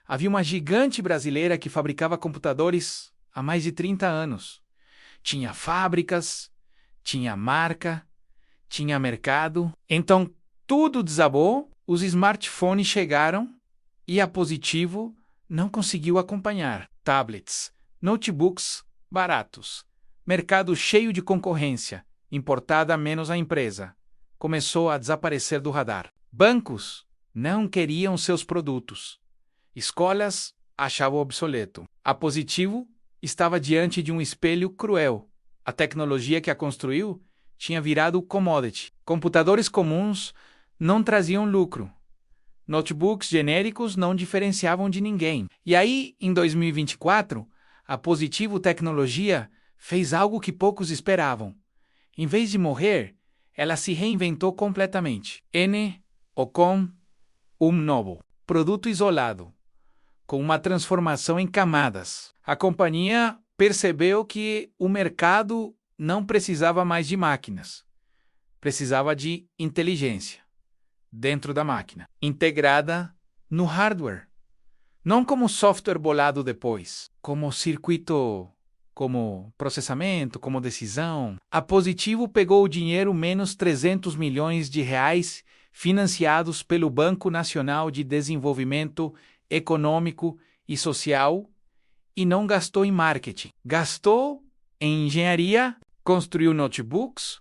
Havia uma gigante brasileira que fabricava computadores há mais de 30 anos. Tinha fábricas, tinha marca, tinha mercado. Então, tudo desabou, os smartphones chegaram e a Positivo não conseguiu acompanhar. Tablets, notebooks baratos, mercado cheio de concorrência, importada menos a empresa. Começou a desaparecer do radar. Bancos não queriam seus produtos. Escolas achavam obsoleto. A Positivo estava diante de um espelho cruel. A tecnologia que a construiu tinha virado commodity. Computadores comuns não traziam lucro. Notebooks genéricos não diferenciavam de ninguém. E aí, em 2024, a Positivo Tecnologia fez algo que poucos esperavam. Em vez de morrer, ela se reinventou completamente. Com novo produto isolado, com uma transformação em camadas. A companhia percebeu que o mercado não precisava mais de máquinas. Precisava de inteligência dentro da máquina, integrada no hardware. Não como software bolado depois, como circuito, como processamento, como decisão. A Positivo pegou o dinheiro menos 300 milhões de reais financiados pelo Banco Nacional de Desenvolvimento Econômico e Social e não gastou em marketing. Gastou em engenharia, construiu notebooks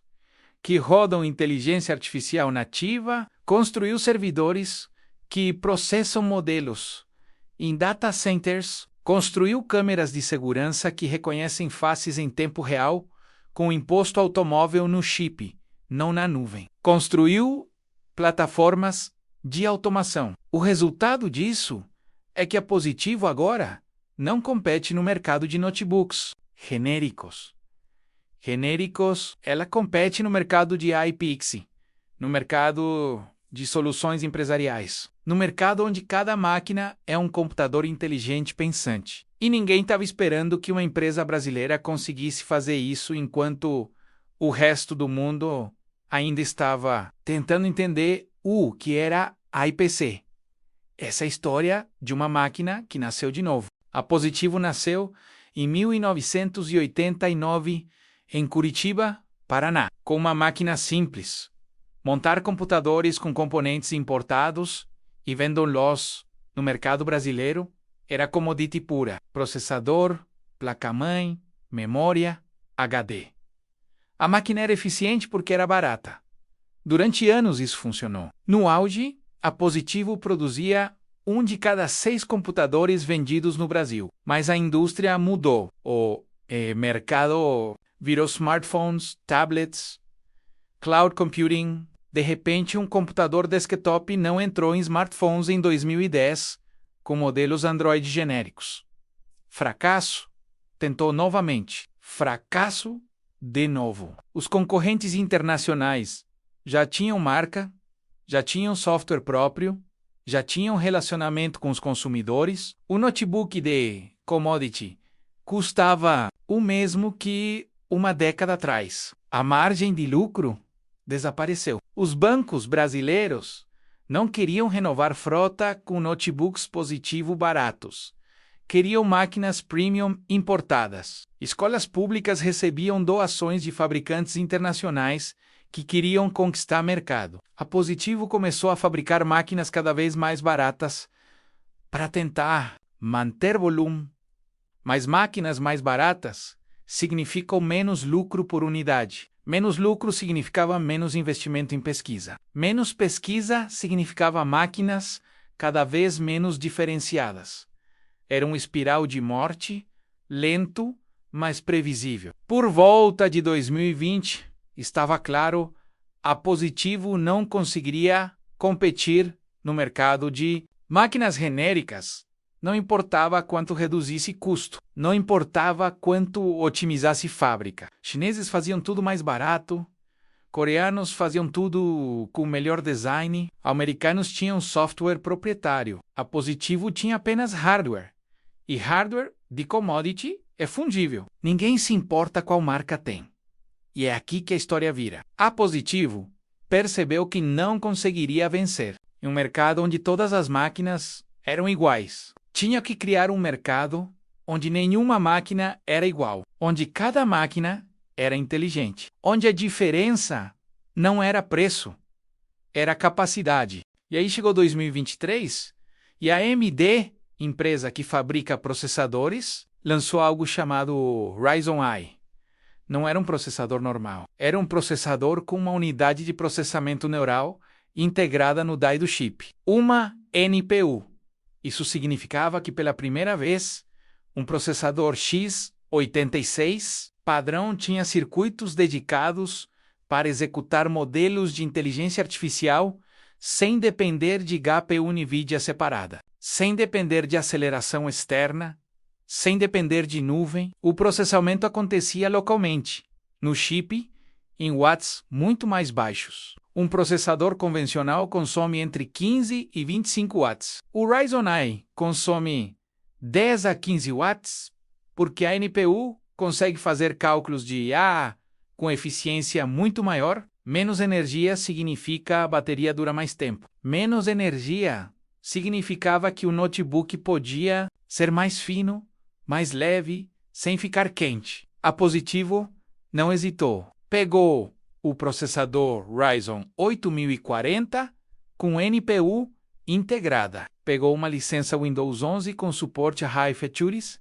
que rodam inteligência artificial nativa, construiu servidores que processam modelos em data centers, construiu câmeras de segurança que reconhecem faces em tempo real com o imposto automóvel no chip, não na nuvem. Construiu plataformas de automação. O resultado disso é que a Positivo agora não compete no mercado de notebooks genéricos. Ela compete no mercado de iPixie, no mercado de soluções empresariais, no mercado onde cada máquina é um computador inteligente pensante. E ninguém estava esperando que uma empresa brasileira conseguisse fazer isso enquanto o resto do mundo ainda estava tentando entender o que era IPC. Essa é a história de uma máquina que nasceu de novo. A Positivo nasceu em 1989 em Curitiba, Paraná, com uma máquina simples. Montar computadores com componentes importados e vendê-los no mercado brasileiro era commodity pura. Processador, placa-mãe, memória, HD. A máquina era eficiente porque era barata. Durante anos isso funcionou. No auge, a Positivo produzia 1 de cada 6 computadores vendidos no Brasil. Mas a indústria mudou. O mercado virou smartphones, tablets, cloud computing. De repente, um computador desktop não entrou em smartphones em 2010 com modelos Android genéricos. Fracasso. Tentou novamente. Fracasso de novo. Os concorrentes internacionais já tinham marca, já tinham software próprio, já tinham relacionamento com os consumidores. O notebook de commodity custava o mesmo que uma década atrás. A margem de lucro desapareceu. Os bancos brasileiros não queriam renovar frota com notebooks Positivo baratos. Queriam máquinas premium importadas. Escolas públicas recebiam doações de fabricantes internacionais que queriam conquistar mercado. A Positivo começou a fabricar máquinas cada vez mais baratas para tentar manter volume. Mas máquinas mais baratas significam menos lucro por unidade. Menos lucro significava menos investimento em pesquisa. Menos pesquisa significava máquinas cada vez menos diferenciadas. Era um espiral de morte, lento, mas previsível. Por volta de 2020, estava claro, a Positivo não conseguiria competir no mercado de máquinas genéricas. Não importava quanto reduzisse custo, não importava quanto otimizasse fábrica. Chineses faziam tudo mais barato, coreanos faziam tudo com melhor design, americanos tinham software proprietário. A Positivo tinha apenas hardware. E hardware de commodity é fungível. Ninguém se importa qual marca tem. E é aqui que a história vira. A Positivo percebeu que não conseguiria vencer em um mercado onde todas as máquinas eram iguais. Tinha que criar um mercado onde nenhuma máquina era igual, onde cada máquina era inteligente, onde a diferença não era preço, era capacidade. E aí chegou 2023 e a AMD, empresa que fabrica processadores, lançou algo chamado Ryzen AI. Não era um processador normal, era um processador com uma unidade de processamento neural integrada no die do chip, uma NPU. Isso significava que pela primeira vez, um processador x86 padrão tinha circuitos dedicados para executar modelos de inteligência artificial sem depender de GPU NVIDIA separada, sem depender de aceleração externa, sem depender de nuvem. O processamento acontecia localmente, no chip, em watts muito mais baixos. Um processador convencional consome entre 15 e 25 watts. O Ryzen AI consome 10 a 15 watts porque a NPU consegue fazer cálculos de IA com eficiência muito maior. Menos energia significa a bateria dura mais tempo. Menos energia significava que o notebook podia ser mais fino, mais leve, sem ficar quente. A Positivo não hesitou. Pegou o processador Ryzen 8040 com NPU integrada. Pegou uma licença Windows 11 com suporte a High Features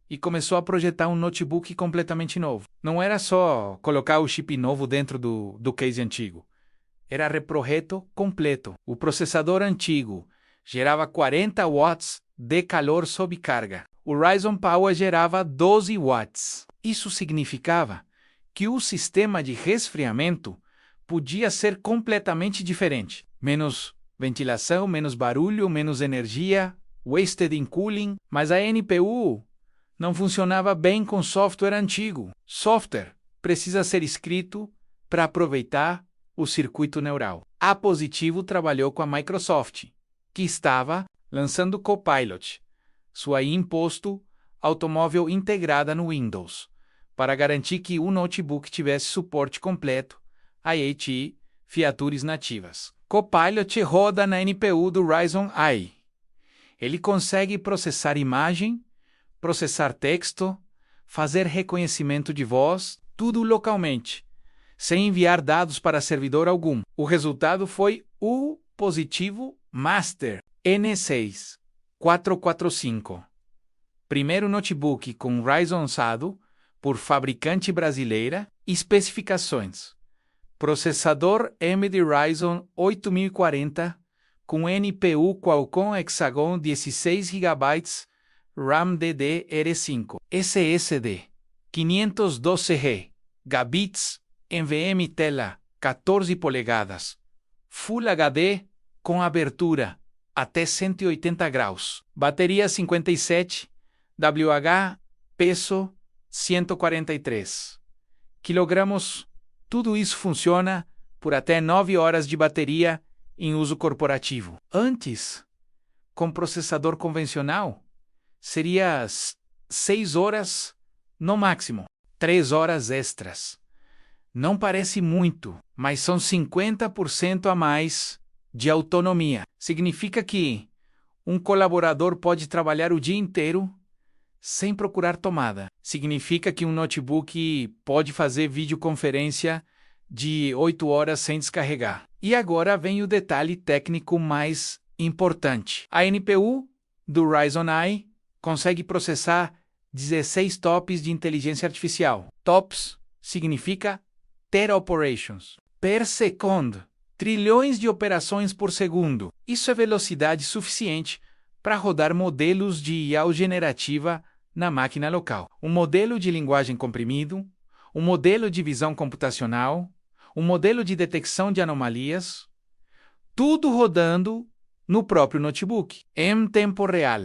e começou a projetar um notebook completamente novo. Não era só colocar o chip novo dentro do case antigo. Era reprojeto completo. O processador antigo gerava 40 watts de calor sob carga. O Ryzen Power gerava 12 watts. Isso significava que o sistema de resfriamento podia ser completamente diferente. Menos ventilação, menos barulho, menos energia, wasted in cooling, mas a NPU não funcionava bem com software antigo. Software precisa ser escrito para aproveitar o circuito neural. A Positivo trabalhou com a Microsoft, que estava lançando Copilot, sua imposto automóvel integrada no Windows, para garantir que o notebook tivesse suporte completo a ATI features nativas. Copilot roda na NPU do Ryzen AI. Ele consegue processar imagem, processar texto, fazer reconhecimento de voz, tudo localmente, sem enviar dados para servidor algum. O resultado foi o Positivo Master N6 445. Primeiro notebook com Ryzen usado por fabricante brasileira. Especificações: processador AMD Ryzen 8040 com NPU Qualcomm Hexagon 16 GB, RAM DDR5, SSD 512 GB, NVMe tela 14 polegadas, Full HD com abertura até 180 graus, bateria 57, WH, peso 143 kg. Tudo isso funciona por até 9 horas de bateria em uso corporativo. Antes, com processador convencional, seria 6 horas no máximo, 3 horas extras. Não parece muito, mas são 50% a mais de autonomia. Significa que um colaborador pode trabalhar o dia inteiro sem procurar tomada. Significa que um notebook pode fazer videoconferência de 8 horas sem descarregar. E agora vem o detalhe técnico mais importante. A NPU do Ryzen AI consegue processar 16 TOPS de inteligência artificial. TOPS significa Teraoperations per second, trilhões de operações por segundo. Isso é velocidade suficiente para rodar modelos de IA generativa na máquina local. Um modelo de linguagem comprimido, um modelo de visão computacional, um modelo de detecção de anomalias, tudo rodando no próprio notebook, em tempo real,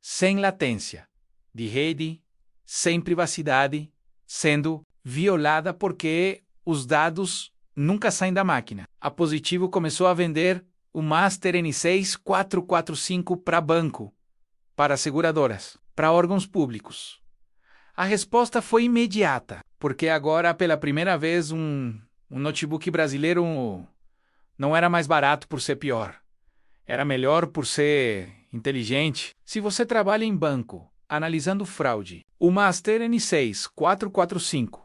sem latência de rede, sem privacidade, sendo violada porque os dados nunca saem da máquina. A Positivo começou a vender o Master N6 445 para banco, para seguradoras, para órgãos públicos. A resposta foi imediata, porque agora, pela primeira vez, um notebook brasileiro não era mais barato por ser pior. Era melhor por ser inteligente. Se você trabalha em banco, analisando fraude, o Master N6445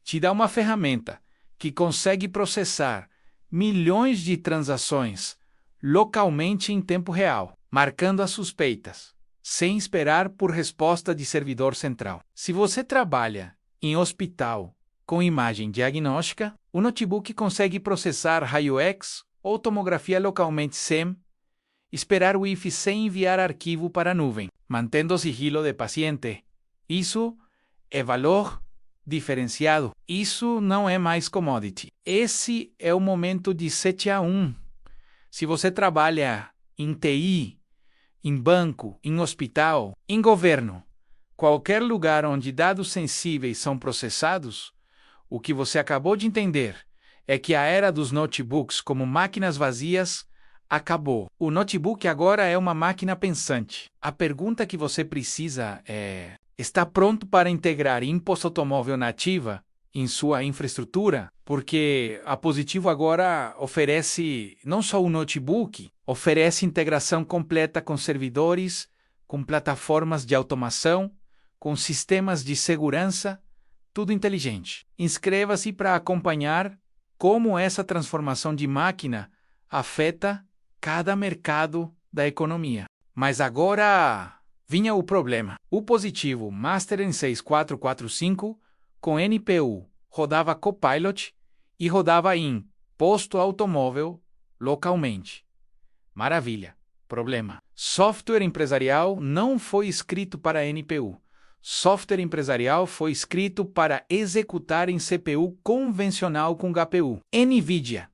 te dá uma ferramenta que consegue processar milhões de transações localmente em tempo real, marcando as suspeitas, sem esperar por resposta de servidor central. Se você trabalha em hospital com imagem diagnóstica, o notebook consegue processar raio-x ou tomografia localmente sem esperar o Wi-Fi sem enviar arquivo para a nuvem, mantendo o sigilo de paciente. Isso é valor diferenciado. Isso não é mais commodity. Esse é o momento de 7-1. Se você trabalha em TI, em banco, em hospital, em governo, qualquer lugar onde dados sensíveis são processados, o que você acabou de entender é que a era dos notebooks como máquinas vazias acabou. O notebook agora é uma máquina pensante. A pergunta que você precisa é: está pronto para integrar imposto automóvel nativa em sua infraestrutura? Porque a Positivo agora oferece não só o notebook, oferece integração completa com servidores, com plataformas de automação, com sistemas de segurança, tudo inteligente. Inscreva-se para acompanhar como essa transformação de máquina afeta cada mercado da economia. Mas agora vinha o problema. O Positivo Master N6445 com NPU rodava Copilot e rodava em posto automóvel localmente. Maravilha. Problema. Software empresarial não foi escrito para NPU. Software empresarial foi escrito para executar em CPU convencional com GPU. NVIDIA.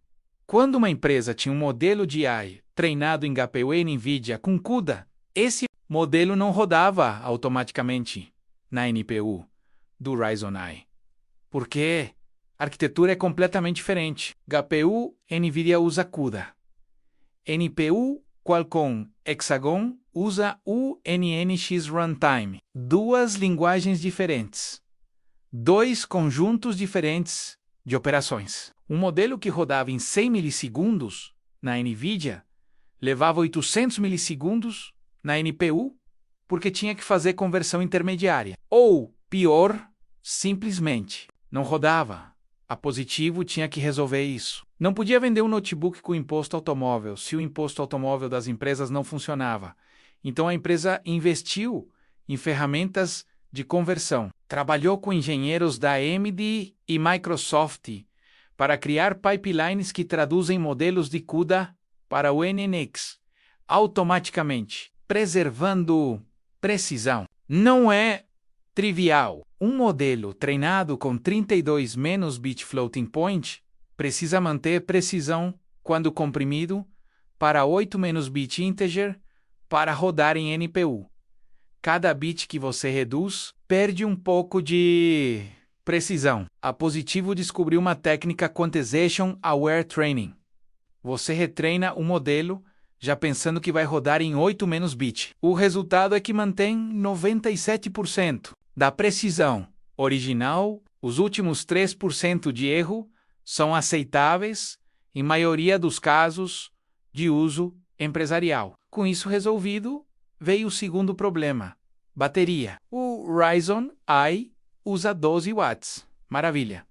Quando uma empresa tinha um modelo de AI treinado em GPU NVIDIA com CUDA, esse modelo não rodava automaticamente na NPU do Ryzen AI. Porque a arquitetura é completamente diferente. GPU NVIDIA usa CUDA. NPU Qualcomm Hexagon usa UNNX Runtime. Duas linguagens diferentes. Dois conjuntos diferentes de operações. Um modelo que rodava em 100 milissegundos na NVIDIA levava 800 milissegundos na NPU porque tinha que fazer conversão intermediária. Ou, pior, simplesmente não rodava. A Positivo tinha que resolver isso. Não podia vender um notebook com imposto automóvel se o imposto automóvel das empresas não funcionava. Então a empresa investiu em ferramentas de conversão. Trabalhou com engenheiros da AMD e Microsoft para criar pipelines que traduzem modelos de CUDA para o NNX automaticamente, preservando precisão. Não é trivial. Um modelo treinado com 32 menos bit floating point precisa manter precisão quando comprimido para 8 menos bit integer para rodar em NPU. Cada bit que você reduz perde um pouco de precisão. A Positivo descobriu uma técnica Quantization Aware Training. Você retreina o modelo já pensando que vai rodar em 8 menos bit. O resultado é que mantém 97% da precisão original. Os últimos 3% de erro são aceitáveis em maioria dos casos de uso empresarial. Com isso resolvido, veio o segundo problema: bateria. O Ryzen AI usa 12 watts. Maravilha.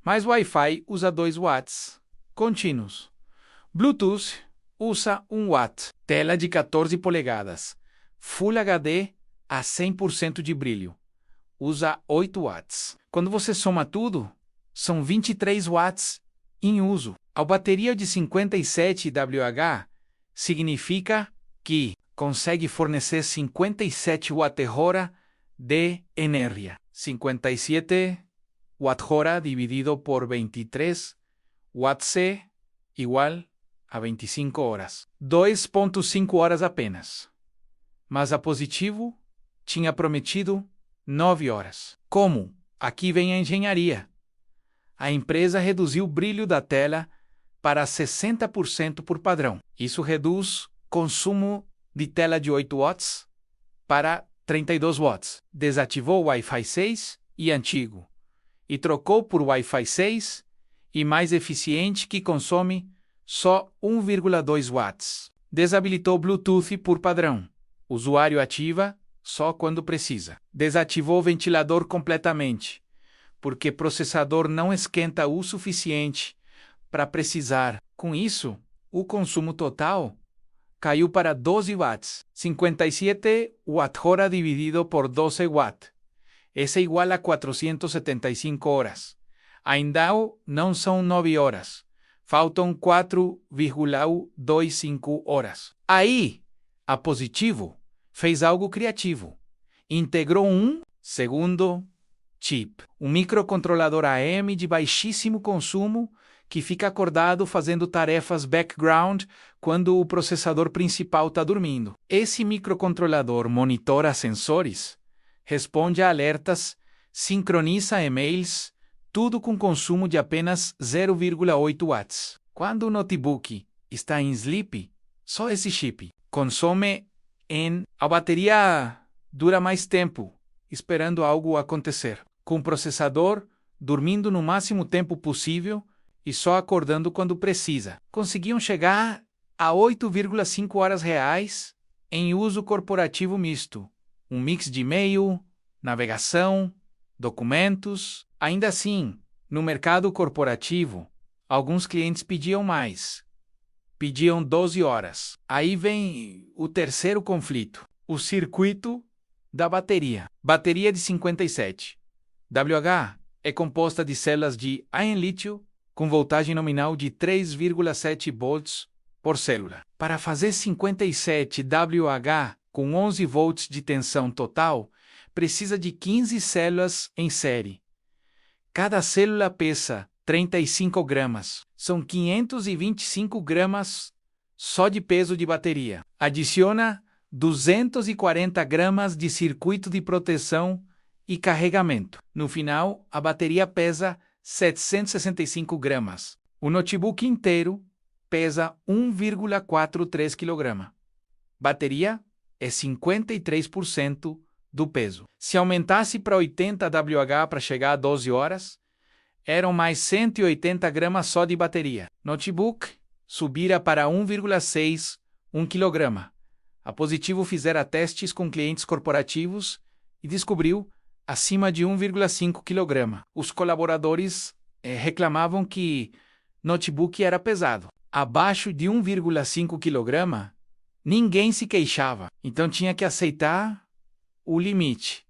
Mas o Wi-Fi usa 2 watts contínuos. Bluetooth usa 1 watt. Tela de 14 polegadas. Full HD a 100% de brilho. Usa 8 watts. Quando você soma tudo, são 23 watts em uso. A bateria de 57 Wh significa que consegue fornecer 57 Wh de energia. 57 Wh dividido por 23 Wh igual a 25 horas. 2,5 horas apenas. Mas a Positivo tinha prometido 9 horas. Como? Aqui vem a engenharia. A empresa reduziu o brilho da tela para 60% por padrão. Isso reduz consumo de tela de 8 watts para 32 watts. Desativou o Wi-Fi 6 e antigo e trocou por Wi-Fi 6 e mais eficiente que consome só 1,2 watts. Desabilitou Bluetooth por padrão. Usuário ativa só quando precisa. Desativou o ventilador completamente, porque o processador não esquenta o suficiente para precisar. Com isso, o consumo total caiu para 12 watts. 57 Wh dividido por 12 watts. É igual a 475 horas. Ainda não são 9 horas. Faltam 4,25 horas. Aí, a Positivo fez algo criativo. Integrou segundo chip, um microcontrolador AM de baixíssimo consumo que fica acordado fazendo tarefas background quando o processador principal está dormindo. Esse microcontrolador monitora sensores, responde a alertas, sincroniza e-mails, tudo com consumo de apenas 0,8 watts. Quando o notebook está em sleep, só esse chip consome a bateria dura mais tempo, esperando algo acontecer. Com o processador dormindo no máximo tempo possível e só acordando quando precisa. Conseguiam chegar a 8,5 horas reais em uso corporativo misto. Um mix de e-mail, navegação, documentos. Ainda assim, no mercado corporativo, alguns clientes pediam mais. Pediam 12 horas. Aí vem o terceiro conflito. O circuito da bateria. Bateria de 57. WH é composta de células de íon lítio com voltagem nominal de 3,7 volts por célula. Para fazer 57 WH com 11 volts de tensão total, precisa de 15 células em série. Cada célula pesa 35 gramas. São 525 gramas só de peso de bateria. Adiciona 240 gramas de circuito de proteção e carregamento. No final, a bateria pesa 765 gramas. O notebook inteiro pesa 1,43 kg. Bateria é 53% do peso. Se aumentasse para 80 WH para chegar a 12 horas, eram mais 180 gramas só de bateria. Notebook subira para 1,6, 1 kg. A Positivo fizera testes com clientes corporativos e descobriu acima de 1,5 kg. Os colaboradores reclamavam que notebook era pesado. Abaixo de 1,5 kg, ninguém se queixava. Então tinha que aceitar o limite.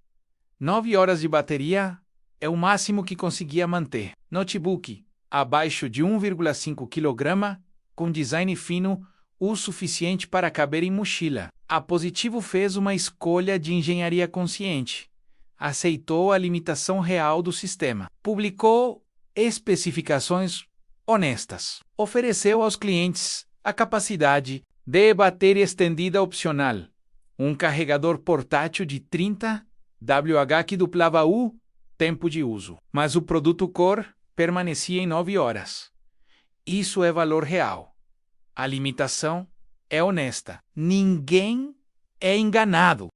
9 horas de bateria é o máximo que conseguia manter. Notebook abaixo de 1,5 kg, com design fino o suficiente para caber em mochila. A Positivo fez uma escolha de engenharia consciente. Aceitou a limitação real do sistema. Publicou especificações honestas. Ofereceu aos clientes a capacidade de bateria estendida opcional. Um carregador portátil de 30 WH que duplava o tempo de uso. Mas o produto core permanecia em 9 horas. Isso é valor real. A limitação é honesta. Ninguém é enganado.